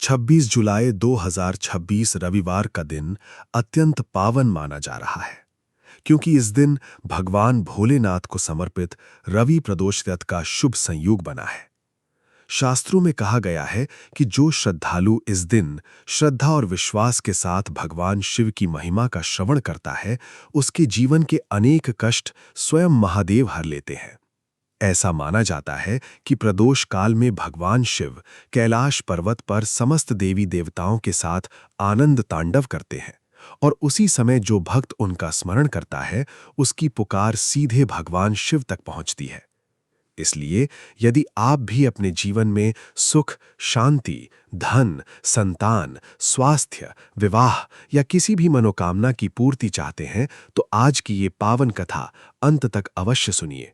26 जुलाई 2026 रविवार का दिन अत्यंत पावन माना जा रहा है, क्योंकि इस दिन भगवान भोलेनाथ को समर्पित रवि प्रदोष व्रत का शुभ संयोग बना है। शास्त्रों में कहा गया है कि जो श्रद्धालु इस दिन श्रद्धा और विश्वास के साथ भगवान शिव की महिमा का श्रवण करता है, उसके जीवन के अनेक कष्ट स्वयं महादेव हर लेते हैं। ऐसा माना जाता है कि प्रदोष काल में भगवान शिव कैलाश पर्वत पर समस्त देवी देवताओं के साथ आनंद तांडव करते हैं, और उसी समय जो भक्त उनका स्मरण करता है, उसकी पुकार सीधे भगवान शिव तक पहुंचती है। इसलिए यदि आप भी अपने जीवन में सुख, शांति, धन, संतान, स्वास्थ्य, विवाह या किसी भी मनोकामना की पूर्ति चाहते हैं, तो आज की ये पावन कथा अंत तक अवश्य सुनिए।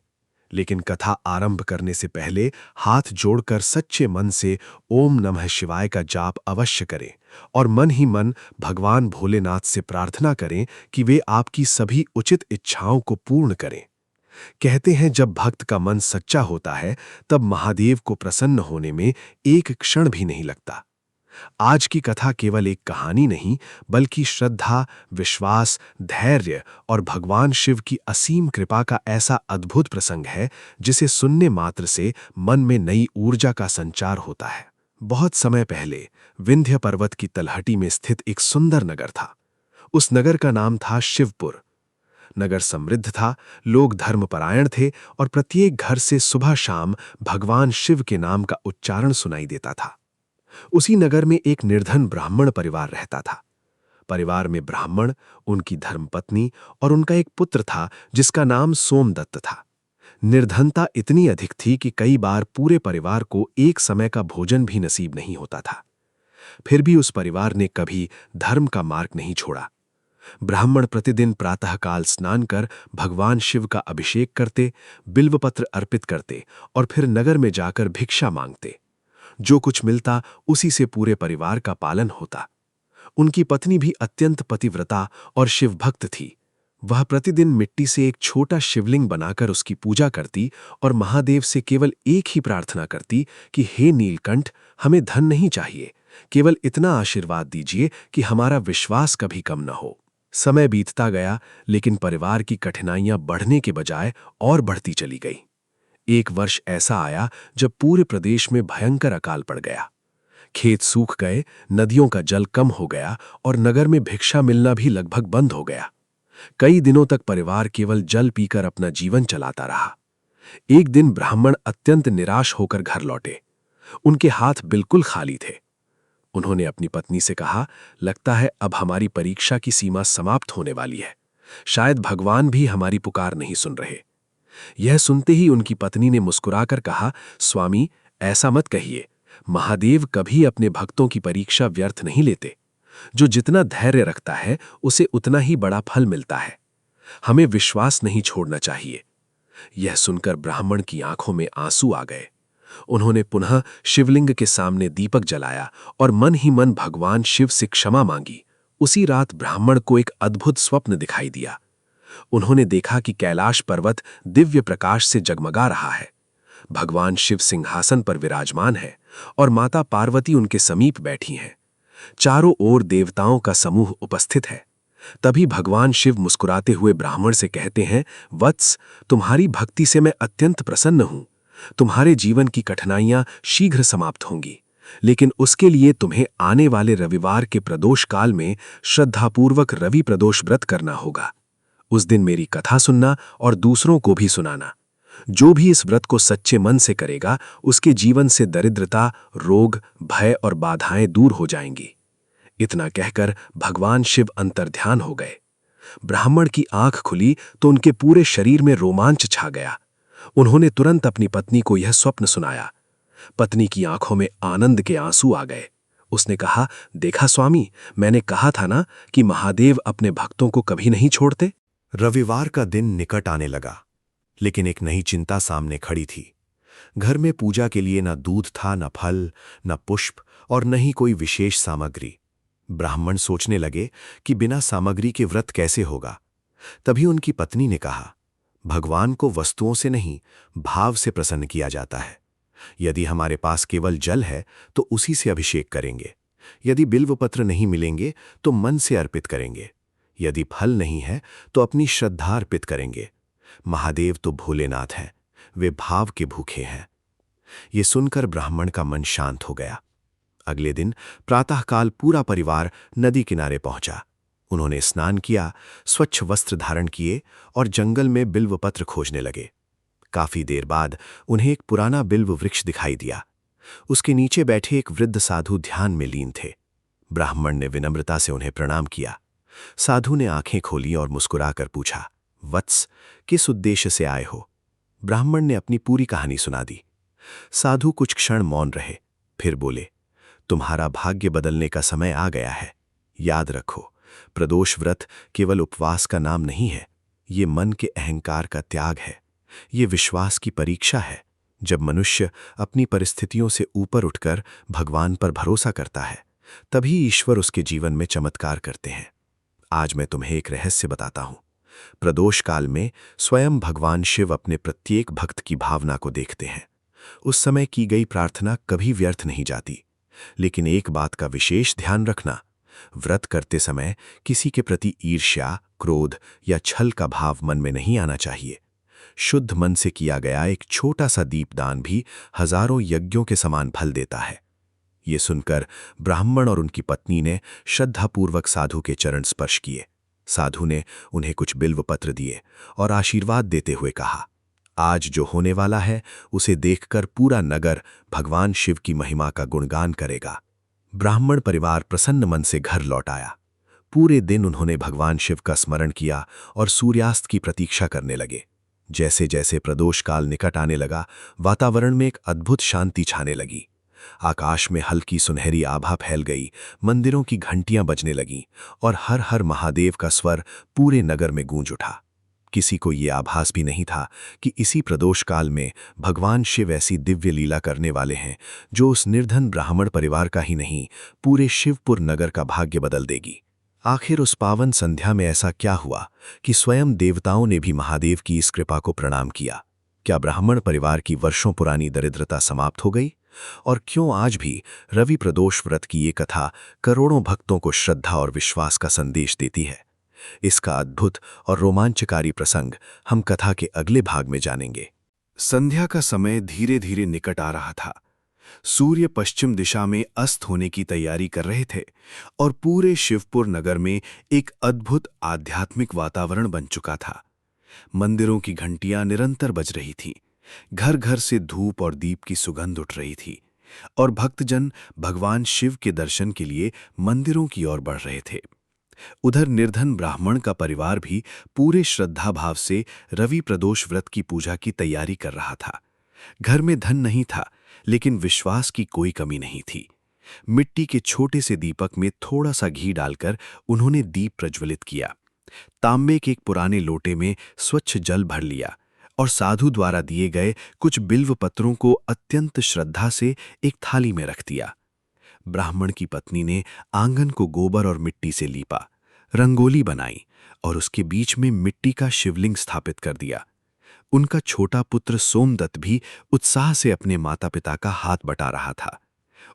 लेकिन कथा आरंभ करने से पहले हाथ जोड़कर सच्चे मन से ओम नमः शिवाय का जाप अवश्य करें और मन ही मन भगवान भोलेनाथ से प्रार्थना करें कि वे आपकी सभी उचित इच्छाओं को पूर्ण करें। कहते हैं, जब भक्त का मन सच्चा होता है, तब महादेव को प्रसन्न होने में एक क्षण भी नहीं लगता। आज की कथा केवल एक कहानी नहीं, बल्कि श्रद्धा, विश्वास, धैर्य और भगवान शिव की असीम कृपा का ऐसा अद्भुत प्रसंग है, जिसे सुनने मात्र से मन में नई ऊर्जा का संचार होता है। बहुत समय पहले विंध्य पर्वत की तलहटी में स्थित एक सुंदर नगर था। उस नगर का नाम था शिवपुर। नगर समृद्ध था, लोग धर्मपरायण थे और प्रत्येक घर से सुबह शाम भगवान शिव के नाम का उच्चारण सुनाई देता था। उसी नगर में एक निर्धन ब्राह्मण परिवार रहता था। परिवार में ब्राह्मण, उनकी धर्मपत्नी और उनका एक पुत्र था जिसका नाम सोमदत्त था। निर्धनता इतनी अधिक थी कि कई बार पूरे परिवार को एक समय का भोजन भी नसीब नहीं होता था। फिर भी उस परिवार ने कभी धर्म का मार्ग नहीं छोड़ा। ब्राह्मण प्रतिदिन प्रातःकाल स्नान कर भगवान शिव का अभिषेक करते, बिल्वपत्र अर्पित करते और फिर नगर में जाकर भिक्षा मांगते। जो कुछ मिलता उसी से पूरे परिवार का पालन होता। उनकी पत्नी भी अत्यंत पतिव्रता और शिवभक्त थी। वह प्रतिदिन मिट्टी से एक छोटा शिवलिंग बनाकर उसकी पूजा करती और महादेव से केवल एक ही प्रार्थना करती कि हे नीलकंठ, हमें धन नहीं चाहिए, केवल इतना आशीर्वाद दीजिए कि हमारा विश्वास कभी कम न हो। समय बीतता गया, लेकिन परिवार की कठिनाइयां बढ़ने के बजाय और बढ़ती चली गई। एक वर्ष ऐसा आया जब पूरे प्रदेश में भयंकर अकाल पड़ गया। खेत सूख गए, नदियों का जल कम हो गया और नगर में भिक्षा मिलना भी लगभग बंद हो गया। कई दिनों तक परिवार केवल जल पीकर अपना जीवन चलाता रहा। एक दिन ब्राह्मण अत्यंत निराश होकर घर लौटे। उनके हाथ बिल्कुल खाली थे। उन्होंने अपनी पत्नी से कहा, लगता है अब हमारी परीक्षा की सीमा समाप्त होने वाली है। शायद भगवान भी हमारी पुकार नहीं सुन रहे। यह सुनते ही उनकी पत्नी ने मुस्कुराकर कहा, स्वामी, ऐसा मत कहिए। महादेव कभी अपने भक्तों की परीक्षा व्यर्थ नहीं लेते। जो जितना धैर्य रखता है, उसे उतना ही बड़ा फल मिलता है। हमें विश्वास नहीं छोड़ना चाहिए। यह सुनकर ब्राह्मण की आंखों में आंसू आ गए। उन्होंने पुनः शिवलिंग के सामने दीपक जलाया और मन ही मन भगवान शिव से क्षमा मांगी। उसी रात ब्राह्मण को एक अद्भुत स्वप्न दिखाई दिया। उन्होंने देखा कि कैलाश पर्वत दिव्य प्रकाश से जगमगा रहा है। भगवान शिव सिंहासन पर विराजमान है और माता पार्वती उनके समीप बैठी हैं। चारों ओर देवताओं का समूह उपस्थित है। तभी भगवान शिव मुस्कुराते हुए ब्राह्मण से कहते हैं, वत्स, तुम्हारी भक्ति से मैं अत्यंत प्रसन्न हूं। तुम्हारे जीवन की कठिनाइयां शीघ्र समाप्त होंगी, लेकिन उसके लिए तुम्हें आने वाले रविवार के प्रदोष काल में श्रद्धापूर्वक रवि प्रदोष व्रत करना होगा। उस दिन मेरी कथा सुनना और दूसरों को भी सुनाना। जो भी इस व्रत को सच्चे मन से करेगा, उसके जीवन से दरिद्रता, रोग, भय और बाधाएं दूर हो जाएंगी। इतना कहकर भगवान शिव अंतर्ध्यान हो गए। ब्राह्मण की आंख खुली तो उनके पूरे शरीर में रोमांच छा गया। उन्होंने तुरंत अपनी पत्नी को यह स्वप्न सुनाया। पत्नी की आंखों में आनंद के आंसू आ गए। उसने कहा, देखा स्वामी, मैंने कहा था ना कि महादेव अपने भक्तों को कभी नहीं छोड़ते। रविवार का दिन निकट आने लगा, लेकिन एक नई चिंता सामने खड़ी थी। घर में पूजा के लिए न दूध था, न फल, न पुष्प और न ही कोई विशेष सामग्री। ब्राह्मण सोचने लगे कि बिना सामग्री के व्रत कैसे होगा। तभी उनकी पत्नी ने कहा, भगवान को वस्तुओं से नहीं, भाव से प्रसन्न किया जाता है। यदि हमारे पास केवल जल है तो उसी से अभिषेक करेंगे। यदि बिल्वपत्र नहीं मिलेंगे तो मन से अर्पित करेंगे। यदि फल नहीं है तो अपनी श्रद्धा अर्पित करेंगे। महादेव तो भोलेनाथ हैं, वे भाव के भूखे हैं। ये सुनकर ब्राह्मण का मन शांत हो गया। अगले दिन प्रातःकाल पूरा परिवार नदी किनारे पहुंचा। उन्होंने स्नान किया, स्वच्छ वस्त्र धारण किए और जंगल में बिल्वपत्र खोजने लगे। काफी देर बाद उन्हें एक पुराना बिल्व वृक्ष दिखाई दिया। उसके नीचे बैठे एक वृद्ध साधु ध्यान में लीन थे। ब्राह्मण ने विनम्रता से उन्हें प्रणाम किया। साधु ने आंखें खोली और मुस्कुराकर पूछा, वत्स, किस उद्देश्य से आए हो? ब्राह्मण ने अपनी पूरी कहानी सुना दी। साधु कुछ क्षण मौन रहे, फिर बोले, तुम्हारा भाग्य बदलने का समय आ गया है। याद रखो, प्रदोष व्रत केवल उपवास का नाम नहीं है, ये मन के अहंकार का त्याग है, ये विश्वास की परीक्षा है। जब मनुष्य अपनी परिस्थितियों से ऊपर उठकर भगवान पर भरोसा करता है, तभी ईश्वर उसके जीवन में चमत्कार करते हैं। आज मैं तुम्हें एक रहस्य बताता हूं। प्रदोष काल में स्वयं भगवान शिव अपने प्रत्येक भक्त की भावना को देखते हैं। उस समय की गई प्रार्थना कभी व्यर्थ नहीं जाती। लेकिन एक बात का विशेष ध्यान रखना, व्रत करते समय किसी के प्रति ईर्ष्या, क्रोध या छल का भाव मन में नहीं आना चाहिए। शुद्ध मन से किया गया एक छोटा सा दीपदान भी हजारों यज्ञों के समान फल देता है। ये सुनकर ब्राह्मण और उनकी पत्नी ने श्रद्धापूर्वक साधु के चरण स्पर्श किए। साधु ने उन्हें कुछ बिल्वपत्र दिए और आशीर्वाद देते हुए कहा, आज जो होने वाला है उसे देखकर पूरा नगर भगवान शिव की महिमा का गुणगान करेगा। ब्राह्मण परिवार प्रसन्न मन से घर लौट आया। पूरे दिन उन्होंने भगवान शिव का स्मरण किया और सूर्यास्त की प्रतीक्षा करने लगे। जैसे जैसे प्रदोष काल निकट आने लगा, वातावरण में एक अद्भुत शांति छाने लगी। आकाश में हल्की सुनहरी आभा फैल गई, मंदिरों की घंटियां बजने लगीं और हर हर महादेव का स्वर पूरे नगर में गूंज उठा। किसी को ये आभास भी नहीं था कि इसी प्रदोष काल में भगवान शिव ऐसी दिव्य लीला करने वाले हैं जो उस निर्धन ब्राह्मण परिवार का ही नहीं, पूरे शिवपुर नगर का भाग्य बदल देगी। आखिर उस पावन संध्या में ऐसा क्या हुआ कि स्वयं देवताओं ने भी महादेव की इस कृपा को प्रणाम किया? क्या ब्राह्मण परिवार की वर्षों पुरानी दरिद्रता समाप्त हो गई? और क्यों आज भी रवि प्रदोष व्रत की ये कथा करोड़ों भक्तों को श्रद्धा और विश्वास का संदेश देती है? इसका अद्भुत और रोमांचकारी प्रसंग हम कथा के अगले भाग में जानेंगे। संध्या का समय धीरे धीरे निकट आ रहा था। सूर्य पश्चिम दिशा में अस्त होने की तैयारी कर रहे थे और पूरे शिवपुर नगर में एक अद्भुत आध्यात्मिक वातावरण बन चुका था। मंदिरों की घंटियां निरंतर बज रही थीं, घर घर से धूप और दीप की सुगंध उठ रही थी और भक्तजन भगवान शिव के दर्शन के लिए मंदिरों की ओर बढ़ रहे थे। उधर निर्धन ब्राह्मण का परिवार भी पूरे श्रद्धा भाव से रवि प्रदोष व्रत की पूजा की तैयारी कर रहा था। घर में धन नहीं था, लेकिन विश्वास की कोई कमी नहीं थी। मिट्टी के छोटे से दीपक में थोड़ा सा घी डालकर उन्होंने दीप प्रज्वलित किया। तांबे के एक पुराने लोटे में स्वच्छ जल भर लिया और साधु द्वारा दिए गए कुछ बिल्व पत्रों को अत्यंत श्रद्धा से एक थाली में रख दिया। ब्राह्मण की पत्नी ने आंगन को गोबर और मिट्टी से लीपा, रंगोली बनाई और उसके बीच में मिट्टी का शिवलिंग स्थापित कर दिया। उनका छोटा पुत्र सोमदत्त भी उत्साह से अपने माता पिता का हाथ बटा रहा था।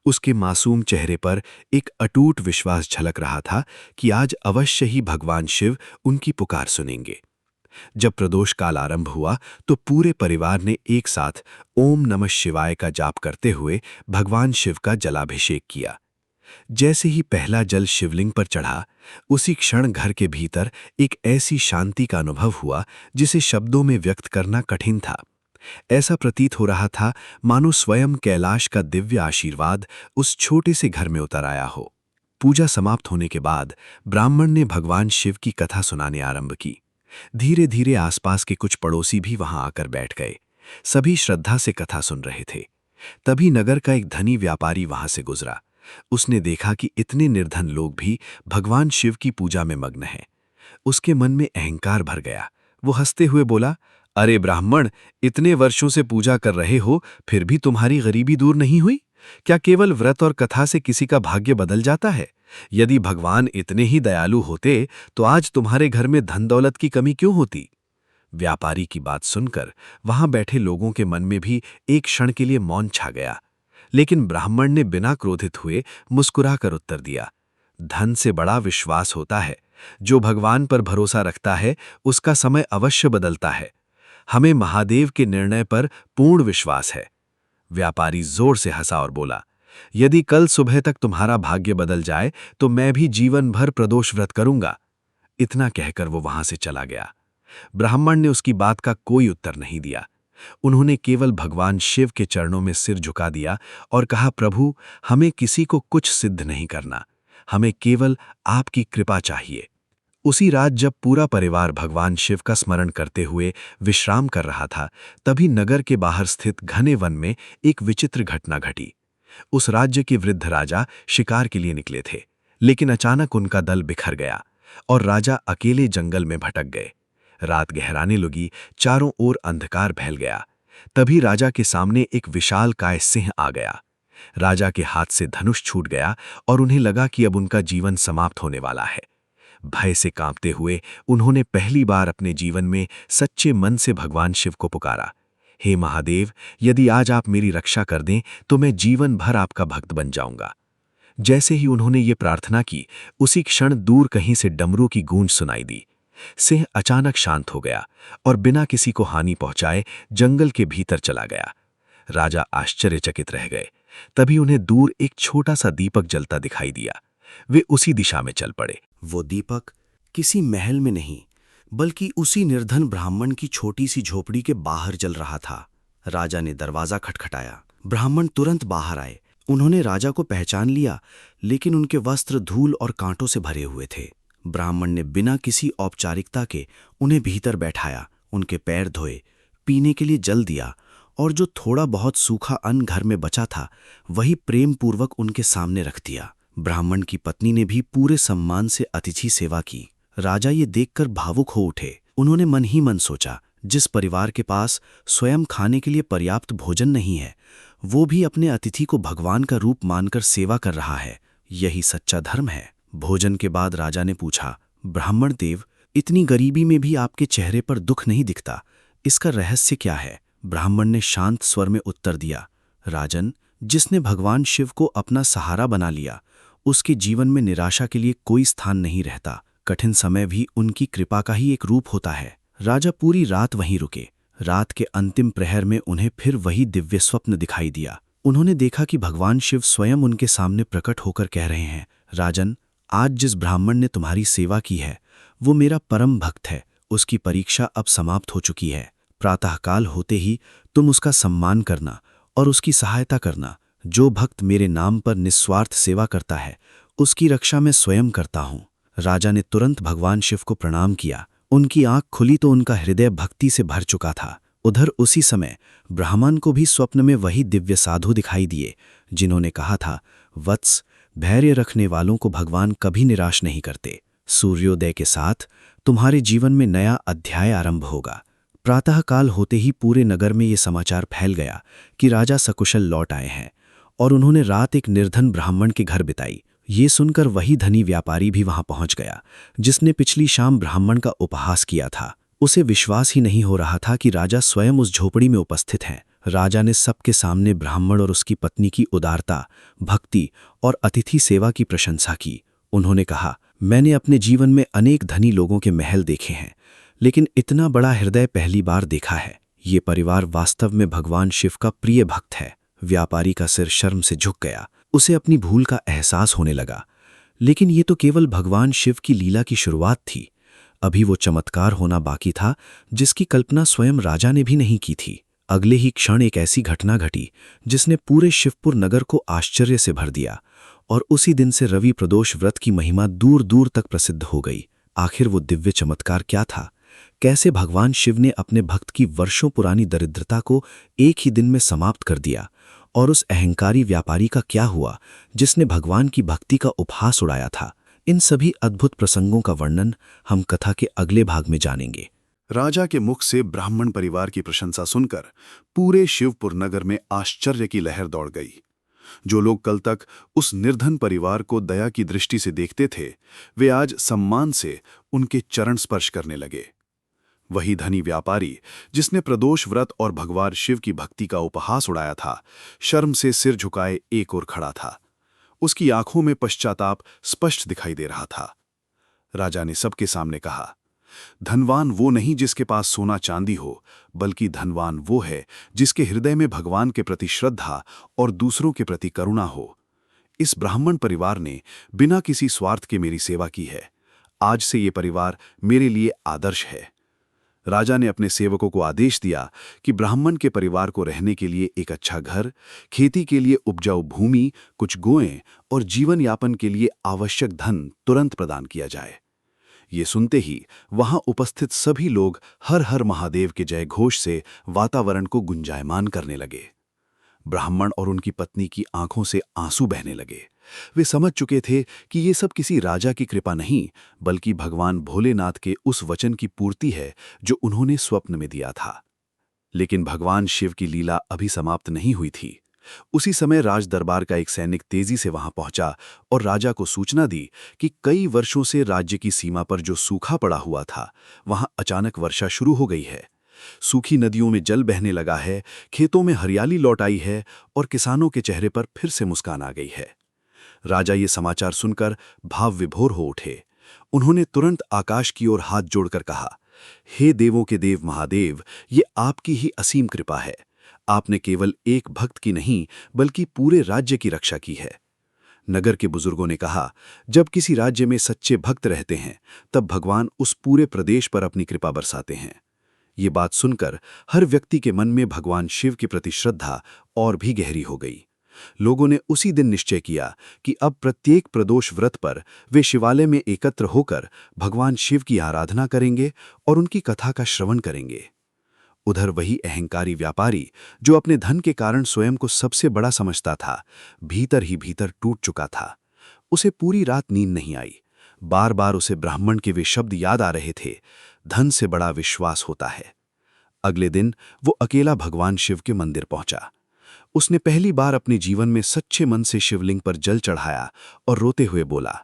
उसके मासूम चेहरे पर एक अटूट विश्वास झलक रहा था कि आज अवश्य ही भगवान शिव उनकी पुकार सुनेंगे। जब प्रदोष काल आरंभ हुआ तो पूरे परिवार ने एक साथ ओम नमः शिवाय का जाप करते हुए भगवान शिव का जलाभिषेक किया। जैसे ही पहला जल शिवलिंग पर चढ़ा, उसी क्षण घर के भीतर एक ऐसी शांति का अनुभव हुआ जिसे शब्दों में व्यक्त करना कठिन था। ऐसा प्रतीत हो रहा था मानो स्वयं कैलाश का दिव्य आशीर्वाद उस छोटे से घर में उतर आया हो। पूजा समाप्त होने के बाद ब्राह्मण ने भगवान शिव की कथा सुनाने आरंभ की। धीरे धीरे आसपास के कुछ पड़ोसी भी वहां आकर बैठ गए। सभी श्रद्धा से कथा सुन रहे थे। तभी नगर का एक धनी व्यापारी वहां से गुजरा। उसने देखा कि इतने निर्धन लोग भी भगवान शिव की पूजा में मग्न हैं। उसके मन में अहंकार भर गया। वो हंसते हुए बोला, अरे ब्राह्मण, इतने वर्षों से पूजा कर रहे हो, फिर भी तुम्हारी गरीबी दूर नहीं हुई? क्या केवल व्रत और कथा से किसी का भाग्य बदल जाता है? यदि भगवान इतने ही दयालु होते तो आज तुम्हारे घर में धन दौलत की कमी क्यों होती? व्यापारी की बात सुनकर वहां बैठे लोगों के मन में भी एक क्षण के लिए मौन छा गया, लेकिन ब्राह्मण ने बिना क्रोधित हुए मुस्कुराकर उत्तर दिया, धन से बड़ा विश्वास होता है। जो भगवान पर भरोसा रखता है उसका समय अवश्य बदलता है। हमें महादेव के निर्णय पर पूर्ण विश्वास है। व्यापारी जोर से हंसा और बोला, यदि कल सुबह तक तुम्हारा भाग्य बदल जाए तो मैं भी जीवन भर प्रदोष व्रत करूंगा। इतना कहकर वो वहां से चला गया। ब्राह्मण ने उसकी बात का कोई उत्तर नहीं दिया। उन्होंने केवल भगवान शिव के चरणों में सिर झुका दिया और कहा, प्रभु, हमें किसी को कुछ सिद्ध नहीं करना, हमें केवल आपकी कृपा चाहिए। उसी रात जब पूरा परिवार भगवान शिव का स्मरण करते हुए विश्राम कर रहा था, तभी नगर के बाहर स्थित घने वन में एक विचित्र घटना घटी। उस राज्य के वृद्ध राजा शिकार के लिए निकले थे, लेकिन अचानक उनका दल बिखर गया और राजा अकेले जंगल में भटक गए। रात गहराने लगी, चारों ओर अंधकार फैल गया। तभी राजा के सामने एक विशालकाय सिंह आ गया। राजा के हाथ से धनुष छूट गया और उन्हें लगा कि अब उनका जीवन समाप्त होने वाला है। भय से कांपते हुए उन्होंने पहली बार अपने जीवन में सच्चे मन से भगवान शिव को पुकारा, हे महादेव, यदि आज आप मेरी रक्षा कर दें तो मैं जीवन भर आपका भक्त बन जाऊंगा। जैसे ही उन्होंने ये प्रार्थना की, उसी क्षण दूर कहीं से डमरू की गूंज सुनाई दी। सिंह अचानक शांत हो गया और बिना किसी को हानि पहुंचाए जंगल के भीतर चला गया। राजा आश्चर्यचकित रह गए। तभी उन्हें दूर एक छोटा सा दीपक जलता दिखाई दिया। वे उसी दिशा में चल पड़े। वो दीपक किसी महल में नहीं, बल्कि उसी निर्धन ब्राह्मण की छोटी सी झोपड़ी के बाहर जल रहा था। राजा ने दरवाजा खटखटाया। ब्राह्मण तुरंत बाहर आए। उन्होंने राजा को पहचान लिया, लेकिन उनके वस्त्र धूल और कांटों से भरे हुए थे। ब्राह्मण ने बिना किसी औपचारिकता के उन्हें भीतर बैठाया, उनके पैर धोए, पीने के लिए जल दिया और जो थोड़ा बहुत सूखा अन्न घर में बचा था वही प्रेम पूर्वक उनके सामने रख दिया। ब्राह्मण की पत्नी ने भी पूरे सम्मान से अतिथि सेवा की। राजा ये देखकर भावुक हो उठे। उन्होंने मन ही मन सोचा, जिस परिवार के पास स्वयं खाने के लिए पर्याप्त भोजन नहीं है, वो भी अपने अतिथि को भगवान का रूप मानकर सेवा कर रहा है। यही सच्चा धर्म है। भोजन के बाद राजा ने पूछा, ब्राह्मण देव, इतनी गरीबी में भी आपके चेहरे पर दुख नहीं दिखता, इसका रहस्य क्या है? ब्राह्मण ने शांत स्वर में उत्तर दिया, राजन, जिसने भगवान शिव को अपना सहारा बना लिया, उसके जीवन में निराशा के लिए कोई स्थान नहीं रहता। कठिन समय भी उनकी कृपा का ही एक रूप होता है। राजा पूरी रात वहीं रुके। रात के अंतिम प्रहर में उन्हें फिर वही दिव्य स्वप्न दिखाई दिया। उन्होंने देखा कि भगवान शिव स्वयं उनके सामने प्रकट होकर कह रहे हैं, राजन, आज जिस ब्राह्मण ने तुम्हारी सेवा की है वो मेरा परम भक्त है। उसकी परीक्षा अब समाप्त हो चुकी है। प्रातःकाल होते ही तुम उसका सम्मान करना और उसकी सहायता करना। जो भक्त मेरे नाम पर निस्वार्थ सेवा करता है उसकी रक्षा मैं स्वयं करता हूँ। राजा ने तुरंत भगवान शिव को प्रणाम किया। उनकी आंख खुली तो उनका हृदय भक्ति से भर चुका था। उधर उसी समय ब्राह्मण को भी स्वप्न में वही दिव्य साधु दिखाई दिए जिन्होंने कहा था, वत्स, धैर्य रखने वालों को भगवान कभी निराश नहीं करते। सूर्योदय के साथ तुम्हारे जीवन में नया अध्याय आरंभ होगा। प्रातःकाल होते ही पूरे नगर में ये समाचार फैल गया कि राजा सकुशल लौट आए हैं और उन्होंने रात एक निर्धन ब्राह्मण के घर बिताई। ये सुनकर वही धनी व्यापारी भी वहां पहुंच गया जिसने पिछली शाम ब्राह्मण का उपहास किया था। उसे विश्वास ही नहीं हो रहा था कि राजा स्वयं उस झोपड़ी में उपस्थित हैं। राजा ने सबके सामने ब्राह्मण और उसकी पत्नी की उदारता, भक्ति और अतिथि सेवा की प्रशंसा की। उन्होंने कहा, मैंने अपने जीवन में अनेक धनी लोगों के महल देखे हैं, लेकिन इतना बड़ा हृदय पहली बार देखा है। ये परिवार वास्तव में भगवान शिव का प्रिय भक्त है। व्यापारी का सिर शर्म से झुक गया। उसे अपनी भूल का एहसास होने लगा। लेकिन ये तो केवल भगवान शिव की लीला की शुरुआत थी। अभी वो चमत्कार होना बाकी था जिसकी कल्पना स्वयं राजा ने भी नहीं की थी। अगले ही क्षण एक ऐसी घटना घटी जिसने पूरे शिवपुर नगर को आश्चर्य से भर दिया और उसी दिन से रवि प्रदोष व्रत की महिमा दूर दूर तक प्रसिद्ध हो गई। आखिर वो दिव्य चमत्कार क्या था? कैसे भगवान शिव ने अपने भक्त की वर्षों पुरानी दरिद्रता को एक ही दिन में समाप्त कर दिया? और उस अहंकारी व्यापारी का क्या हुआ जिसने भगवान की भक्ति का उपहास उड़ाया था? इन सभी अद्भुत प्रसंगों का वर्णन हम कथा के अगले भाग में जानेंगे। राजा के मुख से ब्राह्मण परिवार की प्रशंसा सुनकर पूरे शिवपुर नगर में आश्चर्य की लहर दौड़ गई। जो लोग कल तक उस निर्धन परिवार को दया की दृष्टि से देखते थे, वे आज सम्मान से उनके चरण स्पर्श करने लगे। वही धनी व्यापारी जिसने प्रदोष व्रत और भगवान शिव की भक्ति का उपहास उड़ाया था, शर्म से सिर झुकाए एक ओर खड़ा था। उसकी आंखों में पश्चाताप स्पष्ट दिखाई दे रहा था। राजा ने सबके सामने कहा, धनवान वो नहीं जिसके पास सोना चांदी हो, बल्कि धनवान वो है जिसके हृदय में भगवान के प्रति श्रद्धा और दूसरों के प्रति करुणा हो। इस ब्राह्मण परिवार ने बिना किसी स्वार्थ के मेरी सेवा की है। आज से ये परिवार मेरे लिए आदर्श है। राजा ने अपने सेवकों को आदेश दिया कि ब्राह्मण के परिवार को रहने के लिए एक अच्छा घर, खेती के लिए उपजाऊ भूमि, कुछ गोएं और जीवन यापन के लिए आवश्यक धन तुरंत प्रदान किया जाए। ये सुनते ही वहां उपस्थित सभी लोग हर हर महादेव के जय घोष से वातावरण को गुंजायमान करने लगे। ब्राह्मण और उनकी पत्नी की आंखों से आंसू बहने लगे। वे समझ चुके थे कि ये सब किसी राजा की कृपा नहीं, बल्कि भगवान भोलेनाथ के उस वचन की पूर्ति है जो उन्होंने स्वप्न में दिया था। लेकिन भगवान शिव की लीला अभी समाप्त नहीं हुई थी। उसी समय राज दरबार का एक सैनिक तेजी से वहां पहुंचा और राजा को सूचना दी कि कई वर्षों से राज्य की सीमा पर जो सूखा पड़ा हुआ था, वहां अचानक वर्षा शुरू हो गई है। सूखी नदियों में जल बहने लगा है, खेतों में हरियाली लौट आई है और किसानों के चेहरे पर फिर से मुस्कान आ गई है। राजा ये समाचार सुनकर भाव विभोर हो उठे। उन्होंने तुरंत आकाश की ओर हाथ जोड़कर कहा, हे देवों के देव महादेव, ये आपकी ही असीम कृपा है। आपने केवल एक भक्त की नहीं, बल्कि पूरे राज्य की रक्षा की है। नगर के बुजुर्गों ने कहा, जब किसी राज्य में सच्चे भक्त रहते हैं, तब भगवान उस पूरे प्रदेश पर अपनी कृपा बरसाते हैं। ये बात सुनकर हर व्यक्ति के मन में भगवान शिव के प्रति श्रद्धा और भी गहरी हो गई। लोगों ने उसी दिन निश्चय किया कि अब प्रत्येक प्रदोष व्रत पर वे शिवालय में एकत्र होकर भगवान शिव की आराधना करेंगे और उनकी कथा का श्रवण करेंगे। उधर वही अहंकारी व्यापारी, जो अपने धन के कारण स्वयं को सबसे बड़ा समझता था, भीतर ही भीतर टूट चुका था। उसे पूरी रात नींद नहीं आई। बार बार उसे ब्राह्मण के वे शब्द याद आ रहे थे, धन से बड़ा विश्वास होता है। अगले दिन वो अकेला भगवान शिव के मंदिर पहुंचा। उसने पहली बार अपने जीवन में सच्चे मन से शिवलिंग पर जल चढ़ाया और रोते हुए बोला,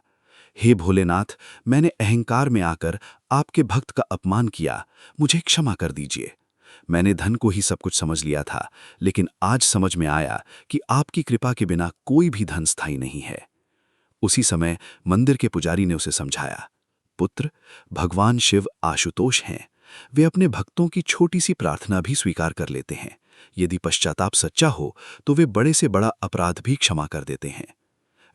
हे भोलेनाथ, मैंने अहंकार में आकर आपके भक्त का अपमान किया, मुझे क्षमा कर दीजिए। मैंने धन को ही सब कुछ समझ लिया था, लेकिन आज समझ में आया कि आपकी कृपा के बिना कोई भी धन स्थायी नहीं है। उसी समय मंदिर के पुजारी ने उसे समझाया, पुत्र, भगवान शिव आशुतोष हैं। वे अपने भक्तों की छोटी सी प्रार्थना भी स्वीकार कर लेते हैं। यदि पश्चाताप सच्चा हो तो वे बड़े से बड़ा अपराध भी क्षमा कर देते हैं।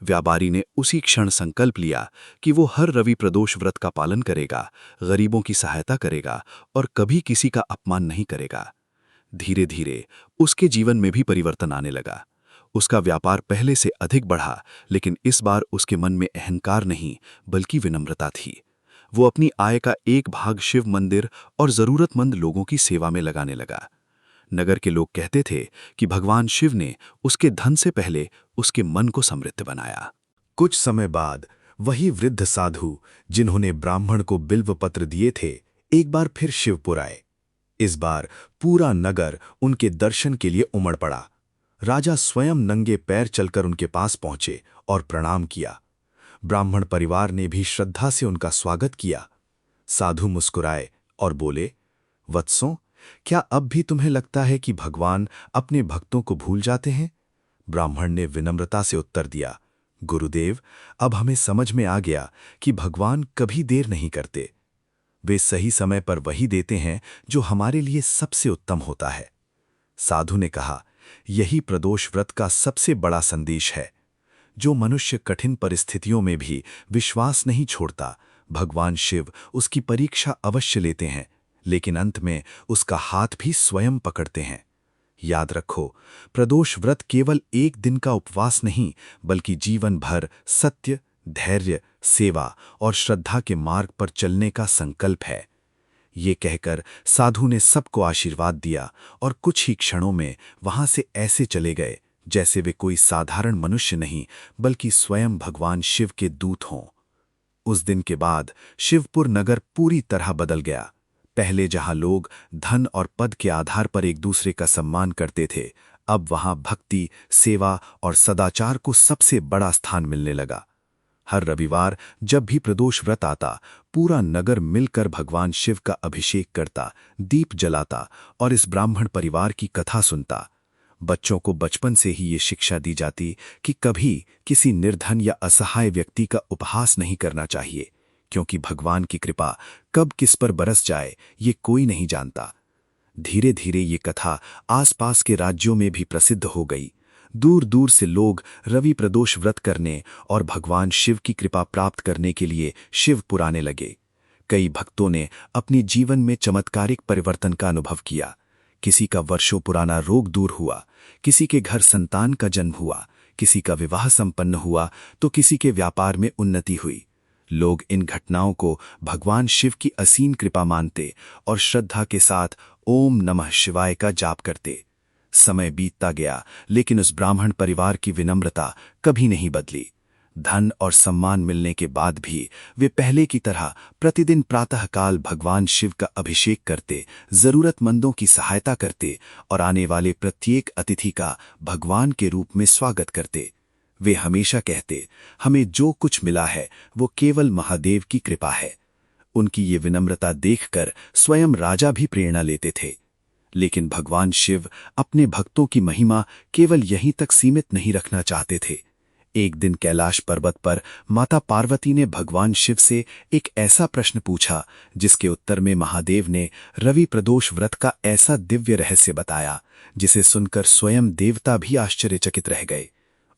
व्यापारी ने उसी क्षण संकल्प लिया कि वो हर रवि प्रदोष व्रत का पालन करेगा, गरीबों की सहायता करेगा और कभी किसी का अपमान नहीं करेगा। धीरे धीरे उसके जीवन में भी परिवर्तन आने लगा। उसका व्यापार पहले से अधिक बढ़ा, लेकिन इस बार उसके मन में अहंकार नहीं, बल्कि विनम्रता थी। वो अपनी आय का एक भाग शिव मंदिर और जरूरतमंद लोगों की सेवा में लगाने लगा। नगर के लोग कहते थे कि भगवान शिव ने उसके धन से पहले उसके मन को समृद्ध बनाया। कुछ समय बाद वही वृद्ध साधु जिन्होंने ब्राह्मण को बिल्व पत्र दिए थे, एक बार फिर शिवपुर आए। इस बार पूरा नगर उनके दर्शन के लिए उमड़ पड़ा। राजा स्वयं नंगे पैर चलकर उनके पास पहुंचे और प्रणाम किया। ब्राह्मण परिवार ने भी श्रद्धा से उनका स्वागत किया। साधु मुस्कुराए और बोले, वत्सों, क्या अब भी तुम्हें लगता है कि भगवान अपने भक्तों को भूल जाते हैं? ब्राह्मण ने विनम्रता से उत्तर दिया, गुरुदेव, अब हमें समझ में आ गया कि भगवान कभी देर नहीं करते। वे सही समय पर वही देते हैं जो हमारे लिए सबसे उत्तम होता है। साधु ने कहा, यही प्रदोष व्रत का सबसे बड़ा संदेश है। जो मनुष्य कठिन परिस्थितियों में भी विश्वास नहीं छोड़ता, भगवान शिव उसकी परीक्षा अवश्य लेते हैं, लेकिन अंत में उसका हाथ भी स्वयं पकड़ते हैं। याद रखो, प्रदोष व्रत केवल एक दिन का उपवास नहीं, बल्कि जीवन भर सत्य, धैर्य, सेवा और श्रद्धा के मार्ग पर चलने का संकल्प है। ये कहकर साधु ने सबको आशीर्वाद दिया और कुछ ही क्षणों में वहां से ऐसे चले गए जैसे वे कोई साधारण मनुष्य नहीं, बल्कि स्वयं भगवान शिव के दूत हों। उस दिन के बाद शिवपुर नगर पूरी तरह बदल गया। पहले जहां लोग धन और पद के आधार पर एक दूसरे का सम्मान करते थे, अब वहां भक्ति, सेवा और सदाचार को सबसे बड़ा स्थान मिलने लगा। हर रविवार जब भी प्रदोष व्रत आता, पूरा नगर मिलकर भगवान शिव का अभिषेक करता, दीप जलाता और इस ब्राह्मण परिवार की कथा सुनता। बच्चों को बचपन से ही ये शिक्षा दी जाती कि कभी किसी निर्धन या असहाय व्यक्ति का उपहास नहीं करना चाहिए, क्योंकि भगवान की कृपा कब किस पर बरस जाए ये कोई नहीं जानता। धीरे धीरे ये कथा आसपास के राज्यों में भी प्रसिद्ध हो गई। दूर दूर से लोग रवि प्रदोष व्रत करने और भगवान शिव की कृपा प्राप्त करने के लिए शिव पुराने लगे। कई भक्तों ने अपनी जीवन में चमत्कारिक परिवर्तन का अनुभव किया। किसी का वर्षों पुराना रोग दूर हुआ, किसी के घर संतान का जन्म हुआ, किसी का विवाह संपन्न हुआ तो किसी के व्यापार में उन्नति हुई। लोग इन घटनाओं को भगवान शिव की असीम कृपा मानते और श्रद्धा के साथ ओम नमः शिवाय का जाप करते। समय बीतता गया, लेकिन उस ब्राह्मण परिवार की विनम्रता कभी नहीं बदली। धन और सम्मान मिलने के बाद भी वे पहले की तरह प्रतिदिन प्रातःकाल भगवान शिव का अभिषेक करते, जरूरतमंदों की सहायता करते और आने वाले प्रत्येक अतिथि का भगवान के रूप में स्वागत करते। वे हमेशा कहते, हमें जो कुछ मिला है वो केवल महादेव की कृपा है। उनकी ये विनम्रता देखकर स्वयं राजा भी प्रेरणा लेते थे। लेकिन भगवान शिव अपने भक्तों की महिमा केवल यहीं तक सीमित नहीं रखना चाहते थे। एक दिन कैलाश पर्वत पर माता पार्वती ने भगवान शिव से एक ऐसा प्रश्न पूछा जिसके उत्तर में महादेव ने रवि प्रदोष व्रत का ऐसा दिव्य रहस्य बताया जिसे सुनकर स्वयं देवता भी आश्चर्यचकित रह गए।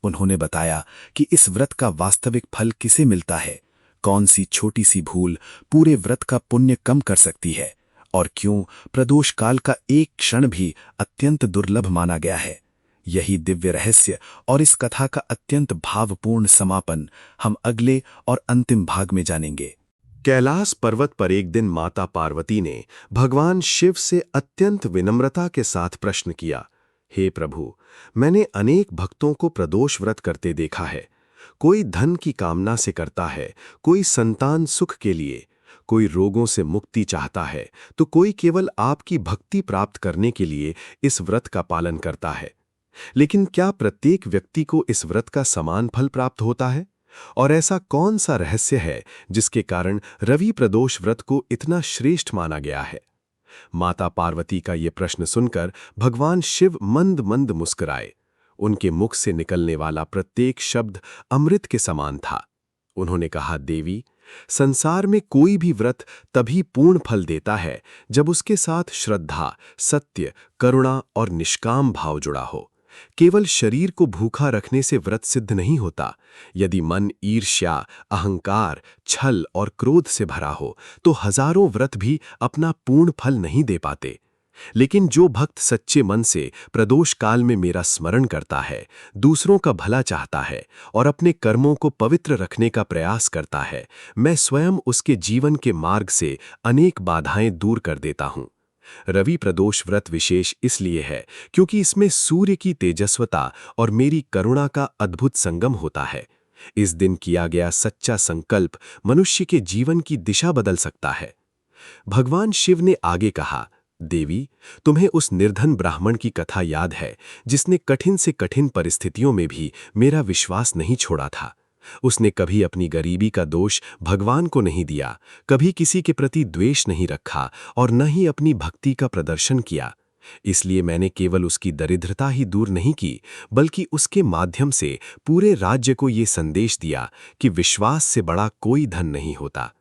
उन्होंने बताया कि इस व्रत का वास्तविक फल किसे मिलता है, कौन सी छोटी सी भूल पूरे व्रत का पुण्य कम कर सकती है और क्यों प्रदोष काल का एक क्षण भी अत्यंत दुर्लभ माना गया है। यही दिव्य रहस्य और इस कथा का अत्यंत भावपूर्ण समापन हम अगले और अंतिम भाग में जानेंगे। कैलाश पर्वत पर एक दिन माता पार्वती ने भगवान शिव से अत्यंत विनम्रता के साथ प्रश्न किया, हे प्रभु, मैंने अनेक भक्तों को प्रदोष व्रत करते देखा है। कोई धन की कामना से करता है, कोई संतान सुख के लिए, कोई रोगों से मुक्ति चाहता है, तो कोई केवल आपकी भक्ति प्राप्त करने के लिए इस व्रत का पालन करता है। लेकिन क्या प्रत्येक व्यक्ति को इस व्रत का समान फल प्राप्त होता है? और ऐसा कौन सा रहस्य है जिसके कारण रवि प्रदोष व्रत को इतना श्रेष्ठ माना गया है? माता पार्वती का ये प्रश्न सुनकर भगवान शिव मंद मंद मुस्कुराए। उनके मुख से निकलने वाला प्रत्येक शब्द अमृत के समान था। उन्होंने कहा, देवी, संसार में कोई भी व्रत तभी पूर्ण फल देता है जब उसके साथ श्रद्धा, सत्य, करुणा और निष्काम भाव जुड़ा हो। केवल शरीर को भूखा रखने से व्रत सिद्ध नहीं होता। यदि मन ईर्ष्या, अहंकार, छल और क्रोध से भरा हो तो हजारों व्रत भी अपना पूर्ण फल नहीं दे पाते। लेकिन जो भक्त सच्चे मन से प्रदोष काल में मेरा स्मरण करता है, दूसरों का भला चाहता है और अपने कर्मों को पवित्र रखने का प्रयास करता है, मैं स्वयं उसके जीवन के मार्ग से अनेक बाधाएं दूर कर देता हूं। रवि प्रदोष व्रत विशेष इसलिए है क्योंकि इसमें सूर्य की तेजस्वता और मेरी करुणा का अद्भुत संगम होता है। इस दिन किया गया सच्चा संकल्प मनुष्य के जीवन की दिशा बदल सकता है। भगवान शिव ने आगे कहा, देवी, तुम्हें उस निर्धन ब्राह्मण की कथा याद है जिसने कठिन से कठिन परिस्थितियों में भी मेरा विश्वास नहीं छोड़ा था। उसने कभी अपनी गरीबी का दोष भगवान को नहीं दिया, कभी किसी के प्रति द्वेष नहीं रखा और न ही अपनी भक्ति का प्रदर्शन किया। इसलिए मैंने केवल उसकी दरिद्रता ही दूर नहीं की, बल्कि उसके माध्यम से पूरे राज्य को ये संदेश दिया कि विश्वास से बड़ा कोई धन नहीं होता।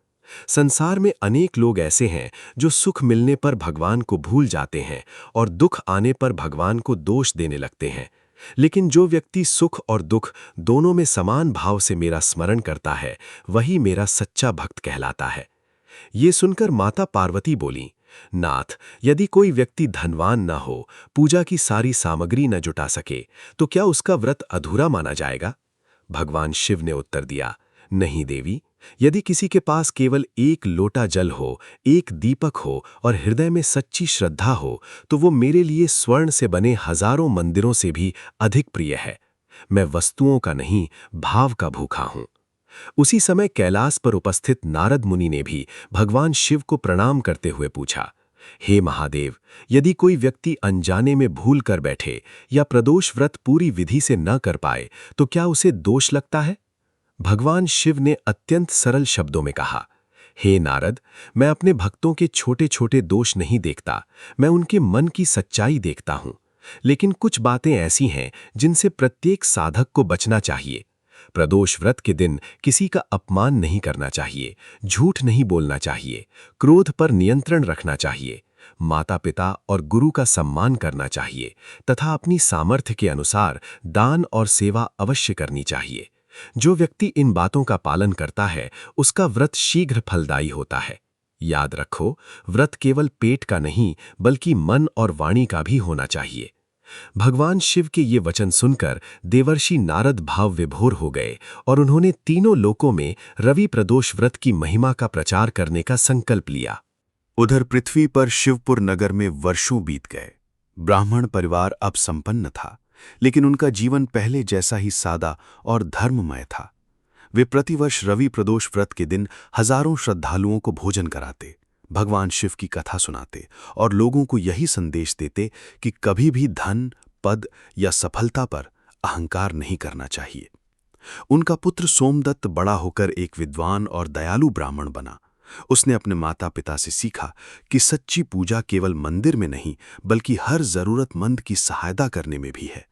संसार में अनेक लोग ऐसे हैं जो सुख मिलने पर भगवान को भूल जाते हैं और दुख आने पर भगवान को दोष देने लगते हैं। लेकिन जो व्यक्ति सुख और दुख दोनों में समान भाव से मेरा स्मरण करता है, वही मेरा सच्चा भक्त कहलाता है। ये सुनकर माता पार्वती बोली, नाथ, यदि कोई व्यक्ति धनवान न हो, पूजा की सारी सामग्री न जुटा सके, तो क्या उसका व्रत अधूरा माना जाएगा? भगवान शिव ने उत्तर दिया, नहीं देवी, यदि किसी के पास केवल एक लोटा जल हो, एक दीपक हो और हृदय में सच्ची श्रद्धा हो, तो वो मेरे लिए स्वर्ण से बने हजारों मंदिरों से भी अधिक प्रिय है। मैं वस्तुओं का नहीं, भाव का भूखा हूं। उसी समय कैलाश पर उपस्थित नारद मुनि ने भी भगवान शिव को प्रणाम करते हुए पूछा, हे महादेव, यदि कोई व्यक्ति अनजाने में भूल कर बैठे या प्रदोष व्रत पूरी विधि से न कर पाए, तो क्या उसे दोष लगता है? भगवान शिव ने अत्यंत सरल शब्दों में कहा, हे नारद, मैं अपने भक्तों के छोटे छोटे दोष नहीं देखता, मैं उनके मन की सच्चाई देखता हूं। लेकिन कुछ बातें ऐसी हैं जिनसे प्रत्येक साधक को बचना चाहिए। प्रदोष व्रत के दिन किसी का अपमान नहीं करना चाहिए, झूठ नहीं बोलना चाहिए, क्रोध पर नियंत्रण रखना चाहिए, माता पिता और गुरु का सम्मान करना चाहिए तथा अपनी सामर्थ्य के अनुसार दान और सेवा अवश्य करनी चाहिए। जो व्यक्ति इन बातों का पालन करता है, उसका व्रत शीघ्र फलदायी होता है। याद रखो, व्रत केवल पेट का नहीं बल्कि मन और वाणी का भी होना चाहिए। भगवान शिव के ये वचन सुनकर देवर्षि नारद भाव विभोर हो गए और उन्होंने तीनों लोकों में रवि प्रदोष व्रत की महिमा का प्रचार करने का संकल्प लिया। उधर पृथ्वी पर शिवपुर नगर में वर्षों बीत गए। ब्राह्मण परिवार अब संपन्न था, लेकिन उनका जीवन पहले जैसा ही सादा और धर्ममय था। वे प्रतिवर्ष रवि प्रदोष व्रत के दिन हजारों श्रद्धालुओं को भोजन कराते, भगवान शिव की कथा सुनाते और लोगों को यही संदेश देते कि कभी भी धन, पद या सफलता पर अहंकार नहीं करना चाहिए। उनका पुत्र सोमदत्त बड़ा होकर एक विद्वान और दयालु ब्राह्मण बना। उसने अपने माता पिता से सीखा कि सच्ची पूजा केवल मंदिर में नहीं बल्कि हर जरूरतमंद की सहायता करने में भी है।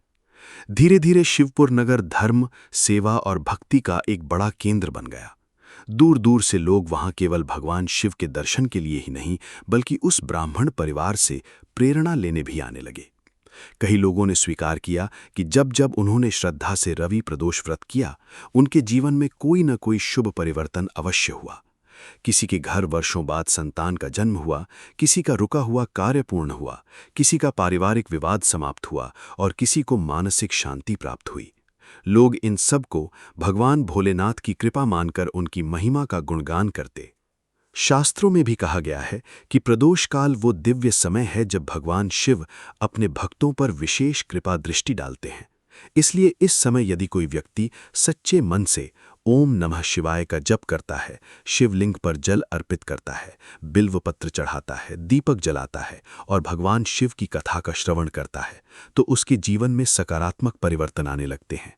धीरे धीरे शिवपुर नगर धर्म, सेवा और भक्ति का एक बड़ा केंद्र बन गया। दूर दूर से लोग वहां केवल भगवान शिव के दर्शन के लिए ही नहीं बल्कि उस ब्राह्मण परिवार से प्रेरणा लेने भी आने लगे। कई लोगों ने स्वीकार किया कि जब जब उन्होंने श्रद्धा से रवि प्रदोष व्रत किया, उनके जीवन में कोई न कोई शुभ परिवर्तन अवश्य हुआ। किसी के घर वर्षों बाद संतान का जन्म हुआ, किसी का रुका हुआ कार्य पूर्ण हुआ, किसी का पारिवारिक विवाद समाप्त हुआ और किसी को मानसिक शांति प्राप्त हुई। लोग इन सब को भगवान भोलेनाथ की कृपा मानकर उनकी महिमा का गुणगान करते। शास्त्रों में भी कहा गया है कि प्रदोष काल वो दिव्य समय है जब भगवान शिव अपने भक्तों पर विशेष कृपा दृष्टि डालते हैं। इसलिए इस समय यदि कोई व्यक्ति सच्चे मन से ओम नमः शिवाय का जप करता है, शिवलिंग पर जल अर्पित करता है, बिल्व पत्र चढ़ाता है, दीपक जलाता है और भगवान शिव की कथा का श्रवण करता है, तो उसके जीवन में सकारात्मक परिवर्तन आने लगते हैं।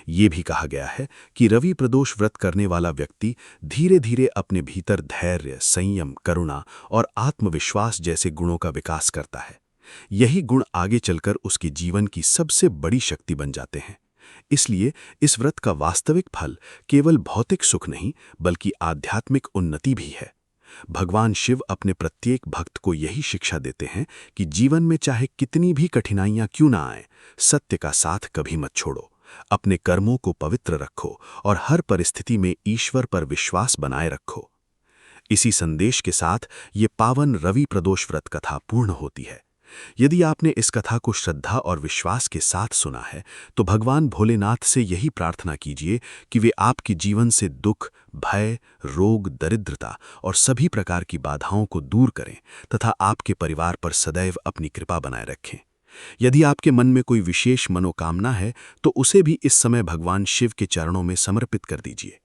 ये भी कहा गया है कि रवि प्रदोष व्रत करने वाला व्यक्ति धीरे धीरे अपने भीतर धैर्य, संयम, करुणा और आत्मविश्वास जैसे गुणों का विकास करता है। यही गुण आगे चलकर उसके जीवन की सबसे बड़ी शक्ति बन जाते हैं। इसलिए इस व्रत का वास्तविक फल केवल भौतिक सुख नहीं बल्कि आध्यात्मिक उन्नति भी है। भगवान शिव अपने प्रत्येक भक्त को यही शिक्षा देते हैं कि जीवन में चाहे कितनी भी कठिनाइयां क्यों ना आए, सत्य का साथ कभी मत छोड़ो, अपने कर्मों को पवित्र रखो और हर परिस्थिति में ईश्वर पर विश्वास बनाए रखो। इसी संदेश के साथ ये पावन रवि प्रदोष व्रत कथा पूर्ण होती है। यदि आपने इस कथा को श्रद्धा और विश्वास के साथ सुना है, तो भगवान भोलेनाथ से यही प्रार्थना कीजिए कि वे आपके जीवन से दुख, भय, रोग, दरिद्रता और सभी प्रकार की बाधाओं को दूर करें तथा आपके परिवार पर सदैव अपनी कृपा बनाए रखें। यदि आपके मन में कोई विशेष मनोकामना है, तो उसे भी इस समय भगवान शिव के चरणों में समर्पित कर दीजिए।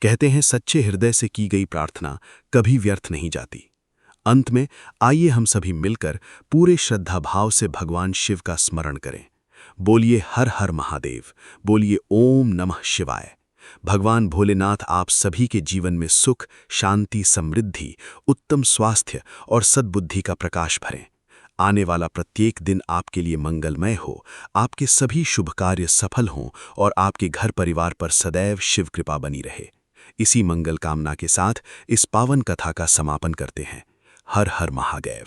कहते हैं, सच्चे हृदय से की गई प्रार्थना कभी व्यर्थ नहीं जाती। अंत में आइए हम सभी मिलकर पूरे श्रद्धा भाव से भगवान शिव का स्मरण करें। बोलिए हर हर महादेव, बोलिए ओम नमः शिवाय। भगवान भोलेनाथ आप सभी के जीवन में सुख, शांति, समृद्धि, उत्तम स्वास्थ्य और सद्बुद्धि का प्रकाश भरें। आने वाला प्रत्येक दिन आपके लिए मंगलमय हो, आपके सभी शुभ कार्य सफल हों और आपके घर परिवार पर सदैव शिव कृपा बनी रहे। इसी मंगल कामना के साथ इस पावन कथा का समापन करते हैं। हर हर महादेव।